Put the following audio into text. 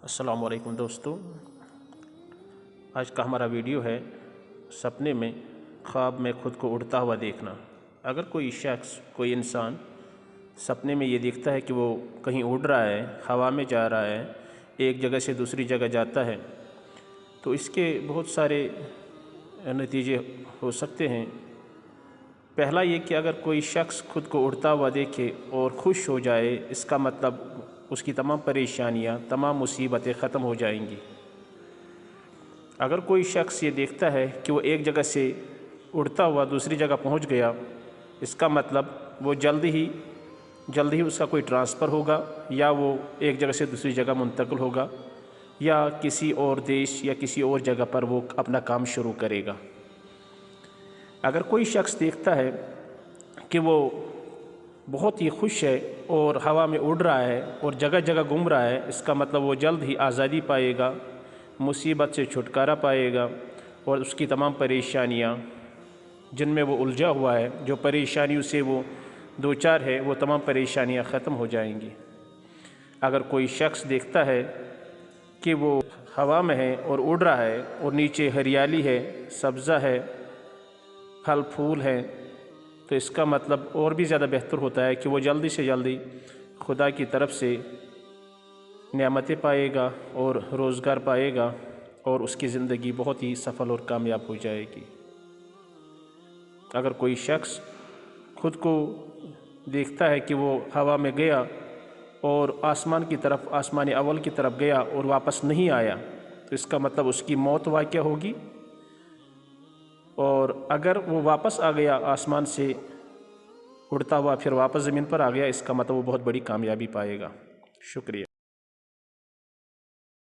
السلام علیکم دوستو، آج کا ہمارا ویڈیو ہے سپنے میں خواب میں خود کو اڑتا ہوا دیکھنا۔ اگر کوئی شخص، کوئی انسان سپنے میں یہ دیکھتا ہے کہ وہ کہیں اڑ رہا ہے، ہوا میں جا رہا ہے، ایک جگہ سے دوسری جگہ جاتا ہے، تو اس کے بہت سارے نتیجے ہو سکتے ہیں۔ پہلا یہ کہ اگر کوئی شخص خود کو اڑتا ہوا دیکھے اور خوش ہو جائے، اس کا مطلب اس کی تمام پریشانیاں، تمام مصیبتیں ختم ہو جائیں گی۔ اگر کوئی شخص یہ دیکھتا ہے کہ وہ ایک جگہ سے اڑتا ہوا دوسری جگہ پہنچ گیا، اس کا مطلب وہ جلد ہی اس کا کوئی ٹرانسفر ہوگا، یا وہ ایک جگہ سے دوسری جگہ منتقل ہوگا، یا کسی اور دیش یا کسی اور جگہ پر وہ اپنا کام شروع کرے گا۔ اگر کوئی شخص دیکھتا ہے کہ وہ بہت ہی خوش ہے اور ہوا میں اڑ رہا ہے اور جگہ جگہ گھوم رہا ہے، اس کا مطلب وہ جلد ہی آزادی پائے گا، مصیبت سے چھٹکارا پائے گا، اور اس کی تمام پریشانیاں جن میں وہ الجھا ہوا ہے، جو پریشانیوں سے وہ دوچار ہے، وہ تمام پریشانیاں ختم ہو جائیں گی۔ اگر کوئی شخص دیکھتا ہے کہ وہ ہوا میں ہے اور اڑ رہا ہے اور نیچے ہریالی ہے، سبزہ ہے، پھل پھول ہیں، تو اس کا مطلب اور بھی زیادہ بہتر ہوتا ہے کہ وہ جلدی سے جلدی خدا کی طرف سے نعمتیں پائے گا اور روزگار پائے گا، اور اس کی زندگی بہت ہی سفل اور کامیاب ہو جائے گی۔ اگر کوئی شخص خود کو دیکھتا ہے کہ وہ ہوا میں گیا اور آسمان کی طرف، آسمان اول کی طرف گیا اور واپس نہیں آیا، تو اس کا مطلب اس کی موت واقع ہوگی۔ اور اگر وہ واپس آ گیا آسمان سے اڑتا ہوا، پھر واپس زمین پر آ گیا، اس کا مطلب وہ بہت بڑی کامیابی پائے گا۔ شکریہ۔